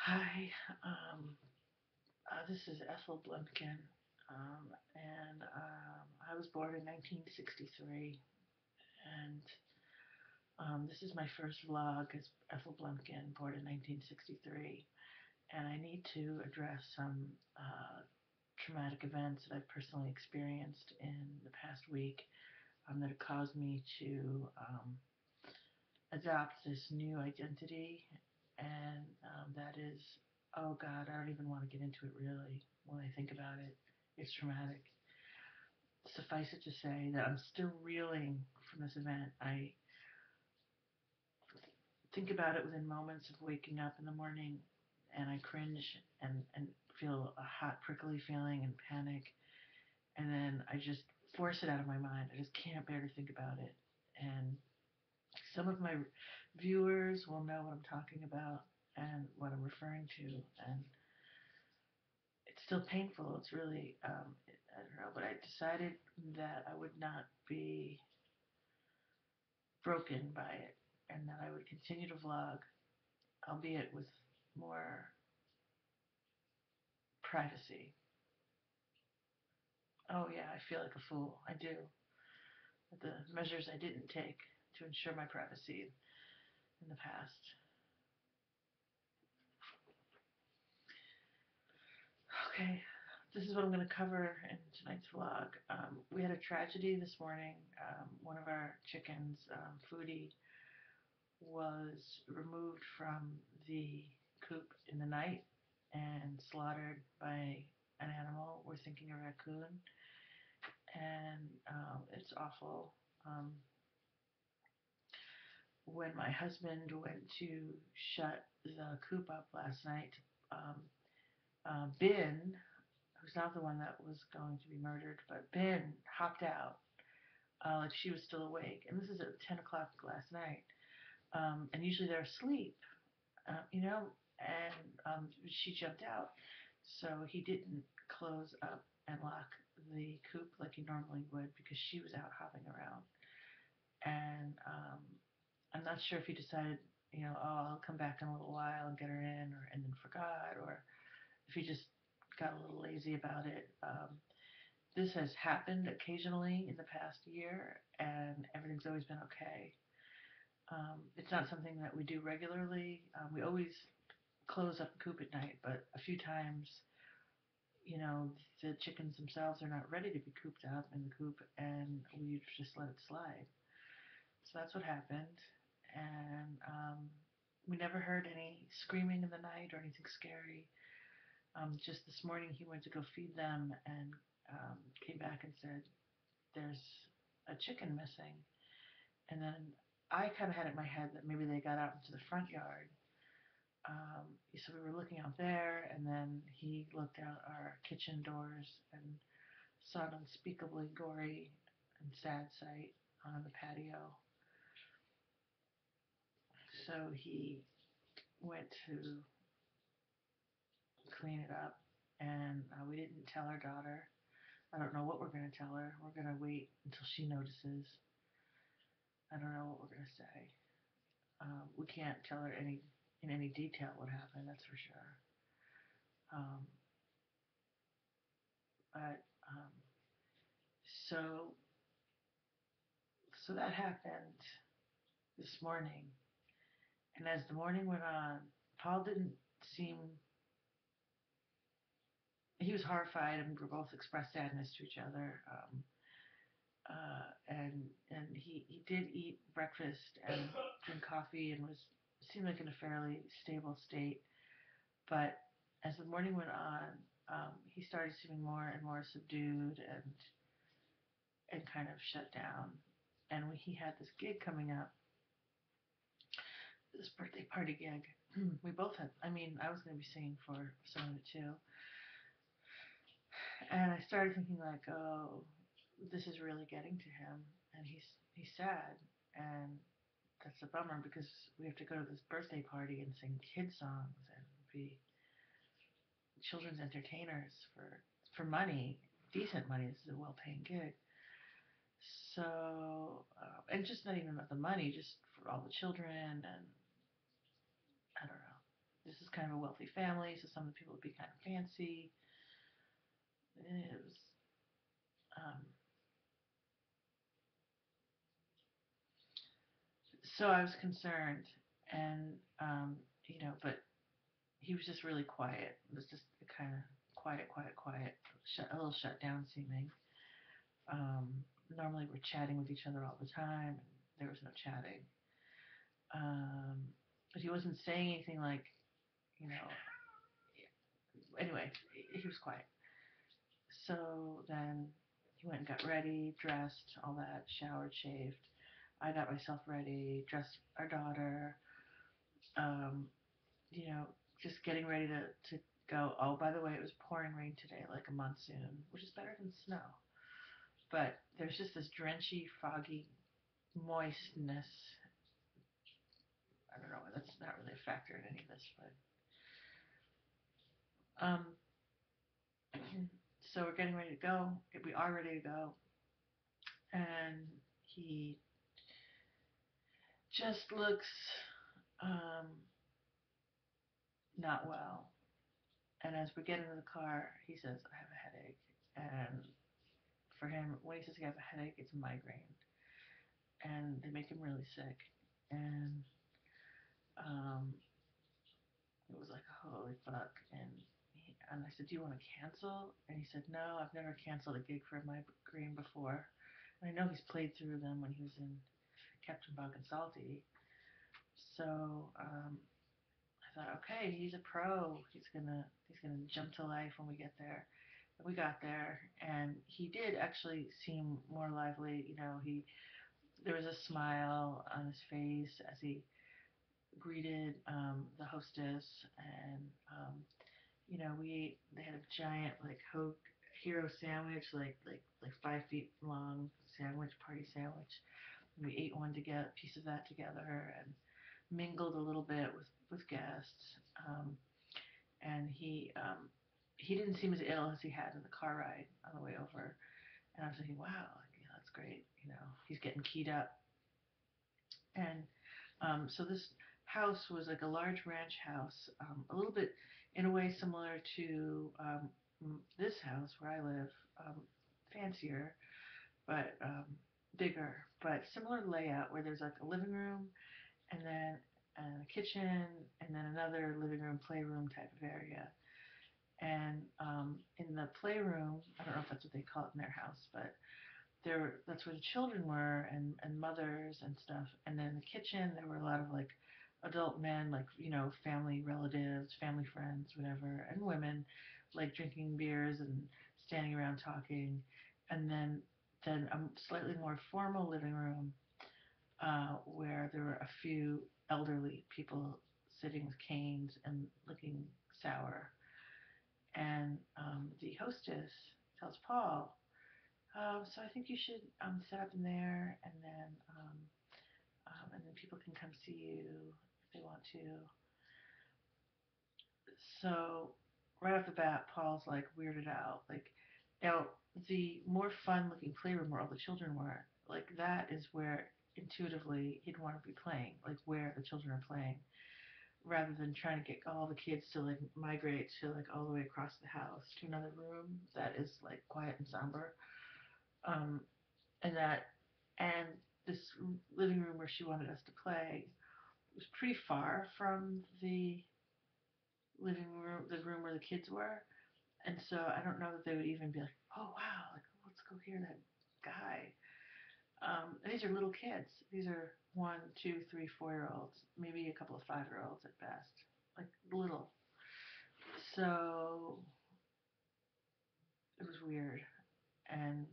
Hi, this is Ethel Blumpkin, and I was born in 1963, and this is my first vlog as Ethel Blumpkin, born in 1963, and I need to address some traumatic events that I've personally experienced in the past week that have caused me to adopt this new identity, and that is, oh God, I don't even want to get into it really. When I think about it, it's traumatic. Suffice it to say that I'm still reeling from this event. I think about it within moments of waking up in the morning, and I cringe and feel a hot, prickly feeling and panic, and then I just force it out of my mind. I just can't bear to think about it. And some of my viewers will know what I'm talking about and what I'm referring to, and it's still painful. It's really, I don't know, but I decided that I would not be broken by it and that I would continue to vlog, albeit with more privacy. Oh, yeah, I feel like a fool. I do. The measures I didn't take to ensure my privacy in the past. Okay, this is what I'm going to cover in tonight's vlog. We had a tragedy this morning. One of our chickens, Foodie, was removed from the coop in the night and slaughtered by an animal. We're thinking a raccoon, and it's awful. When my husband went to shut the coop up last night, um, Ben, who's not the one that was going to be murdered, but Ben hopped out like she was still awake. And this is at 10 o'clock last night. And usually they're asleep, and she jumped out. So he didn't close up and lock the coop like he normally would because she was out hopping around. And I'm not sure if he decided, oh, I'll come back in a little while and get her in, and then forgot, or if he just got a little lazy about it. This has happened occasionally in the past year, and everything's always been okay. It's not something that we do regularly. We always close up the coop at night, but a few times, the chickens themselves are not ready to be cooped up in the coop, and we just let it slide. So that's what happened, and we never heard any screaming in the night or anything scary. Just this morning, he went to go feed them and came back and said, "There's a chicken missing." And then I kind of had it in my head that maybe they got out into the front yard. So we were looking out there, and then he looked out our kitchen doors and saw an unspeakably gory and sad sight on the patio. So he went to clean it up, and we didn't tell our daughter. I don't know what we're going to tell her. We're going to wait until she notices. I don't know what we're going to say. We can't tell her in any detail what happened, that's for sure. Um, but so so that happened this morning, and as the morning went on, Paul didn't seem. He was horrified, and we both expressed sadness to each other. And he did eat breakfast and drink coffee and seemed like in a fairly stable state. But as the morning went on, he started seeming more and more subdued and kind of shut down. And he had this gig coming up, this birthday party gig. We both had. I mean, I was going to be singing for some of it too. And I started thinking like, oh, this is really getting to him, and he's sad, and that's a bummer because we have to go to this birthday party and sing kid songs and be children's entertainers for money, decent money. This is a well-paying gig. So, and just not even about the money, just for all the children, and I don't know. This is kind of a wealthy family, so some of the people would be kind of fancy. It was, um, so I was concerned, and but he was just really quiet. It was just kind of quiet, a little shut down seeming. Um, Normally we're chatting with each other all the time, and there was no chatting. But he wasn't saying anything like, you know. Anyway, he was quiet. So then he went and got ready, dressed, all that, showered, shaved. I got myself ready, dressed our daughter, um, you know, just getting ready to go. Oh, by the way, it was pouring rain today, like a monsoon, which is better than snow. But there's just this drenchy, foggy moistness. I don't know, that's not really a factor in any of this, but so we're getting ready to go. We are ready to go, and he just looks um, not well. And as we get into the car, he says, "I have a headache," and for him, when he says he has a headache, it's a migraine, and they make him really sick. And um, it was like, holy fuck. And I said, "Do you want to cancel?" And he said, "No, I've never canceled a gig for a migraine before." And I know he's played through them when he was in Captain Bog and Salty. So I thought, okay, he's a pro. He's gonna jump to life when we get there. We got there, and he did actually seem more lively. There was a smile on his face as he greeted the hostess, and we ate. They had a giant like hero sandwich, like 5 feet long sandwich, party sandwich. We ate one together, piece of that together, and mingled a little bit with guests. And he didn't seem as ill as he had in the car ride on the way over. And I was thinking, wow, like, yeah, that's great. He's getting keyed up. And so this house was like a large ranch house, a little bit in a way similar to this house where I live, fancier, but bigger, but similar layout where there's like a living room and then a kitchen and then another living room, playroom type of area. And in the playroom, I don't know if that's what they call it in their house, but that's where the children were and mothers and stuff. And then in the kitchen, there were a lot of like adult men, like, family relatives, family friends, whatever, and women, like drinking beers and standing around talking. And then a slightly more formal living room where there were a few elderly people sitting with canes and looking sour. And the hostess tells Paul, so I think you should set up in there, and then people can come see you if they want to. So right off the bat, Paul's like weirded out. Like now, the more fun-looking playroom where all the children were, like that is where intuitively he'd want to be playing, like where the children are playing, rather than trying to get all the kids to like migrate to like all the way across the house to another room that is like quiet and somber. Um, and that and this living room where she wanted us to play was pretty far from the living room, the room where the kids were, and so I don't know that they would even be like, oh wow, like let's go hear that guy. And these are little kids. These are 1, 2, 3, 4-year-olds, maybe a couple of 5-year-olds at best, like little. So it was weird, and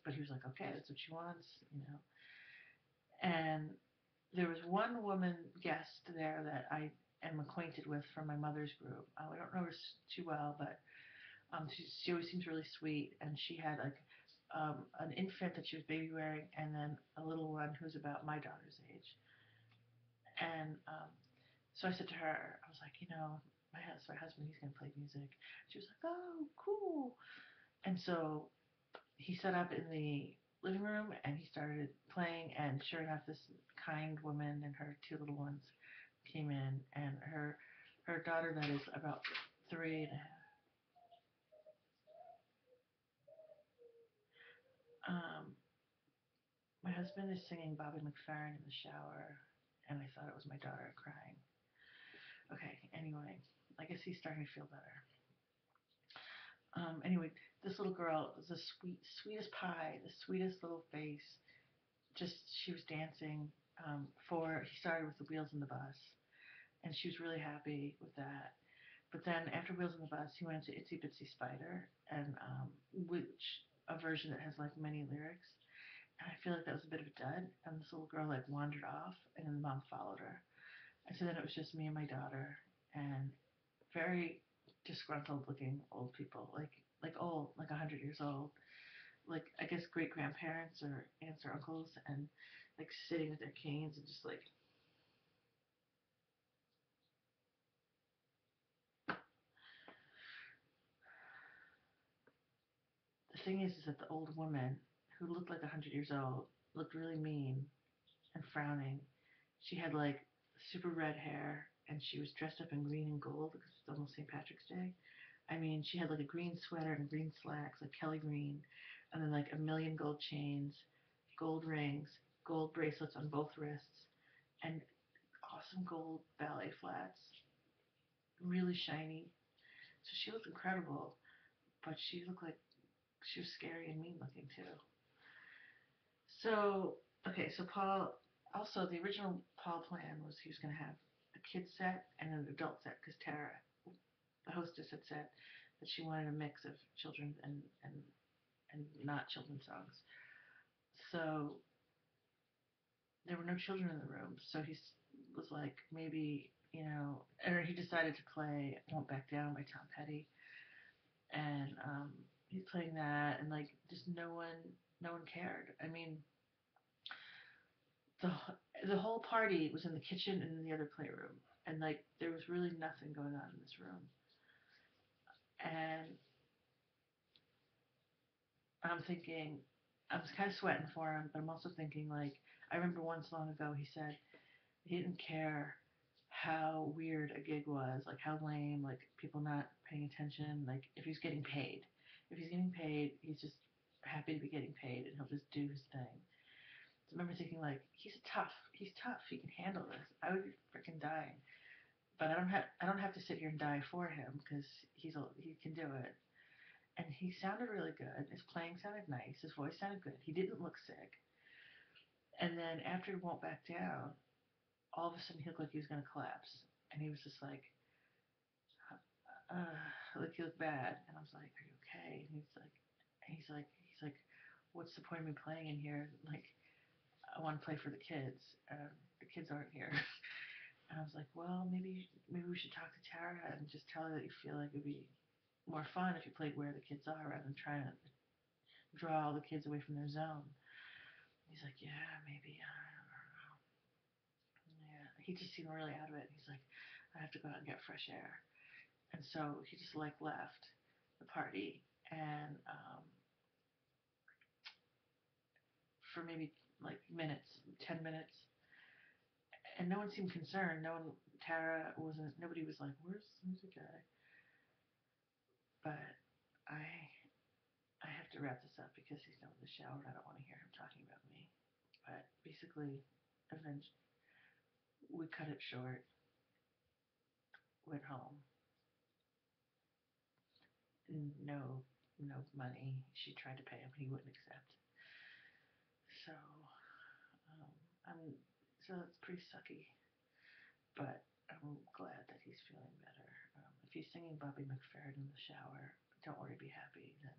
but he was like, okay, that's what she wants. And there was one woman guest there that I am acquainted with from my mother's group. I don't know her too well, but she always seems really sweet, and she had like an infant that she was baby wearing, and then a little one who's about my daughter's age. And so I said to her, I was like, my husband, he's gonna play music. She was like, oh, cool. And so he set up in the living room and he started playing, and sure enough, this kind woman and her two little ones came in, and her daughter that is about 3.5. My husband is singing Bobby McFerrin in the shower, and I thought it was my daughter crying. Okay, anyway, I guess he's starting to feel better. Anyway, this little girl is the sweetest pie, the sweetest little face. Just, she was dancing. He started with the Wheels on the Bus, and she was really happy with that. But then after Wheels on the Bus, he went to Itsy Bitsy Spider, and which a version that has like many lyrics. And I feel like that was a bit of a dud. And this little girl like wandered off, and then the mom followed her. And so then it was just me and my daughter, and very disgruntled looking old people, like old, like 100 years old, like I guess great grandparents or aunts or uncles, and like sitting with their canes and just like. The thing is that the old woman who looked like 100 years old looked really mean and frowning. She had like super red hair, and she was dressed up in green and gold because it's almost St. Patrick's Day. I mean, she had like a green sweater and green slacks, like Kelly Green, and then like a million gold chains, gold rings, gold bracelets on both wrists, and awesome gold ballet flats, really shiny. So she looked incredible, but she looked like she was scary and mean looking too. So, okay, so Paul, also the original Paul plan was he was going to have a kid set and an adult set because Tara, the hostess, had said that she wanted a mix of children's and not children's songs. So there were no children in the room, so he was like, maybe, or he decided to play "Won't Back Down" by Tom Petty, and he's playing that, and like just no one cared. I mean, the the whole party was in the kitchen and in the other playroom, and like there was really nothing going on in this room, and I'm thinking, I was kind of sweating for him, but I'm also thinking like I remember once long ago he said he didn't care how weird a gig was, like how lame, like people not paying attention, like if he's getting paid. If he's getting paid, he's just happy to be getting paid and he'll just do his thing. So I remember thinking like, he's tough, he can handle this. I would be freaking dying. But I don't have to sit here and die for him because he can do it. And he sounded really good. His playing sounded nice. His voice sounded good. He didn't look sick. And then after he won't back down, all of a sudden he looked like he was gonna collapse. And he was just like he looked bad. And I was like, "Are you okay?" And he's like, "What's the point of me playing in here? Like, I want to play for the kids. The kids aren't here." And I was like, "Well, maybe we should talk to Tara and just tell her that you feel like it'd be more fun if you played where the kids are rather than trying to draw all the kids away from their zone." He's like, "Yeah, maybe. I don't know." Yeah, he just seemed really out of it. He's like, "I have to go out and get fresh air." And so he just like left the party, and for maybe like minutes, 10 minutes, and no one seemed concerned. No one, Tara wasn't. Nobody was like, "Where's the guy?" But I have to wrap this up because he's still in the shower and I don't want to hear him talking about me. But basically, eventually, we cut it short, went home, no money. She tried to pay him, he wouldn't accept. So, um, I'm so it's pretty sucky, but I'm glad that he's feeling better. If he's singing Bobby McFerrin in the shower, don't worry, be happy. Then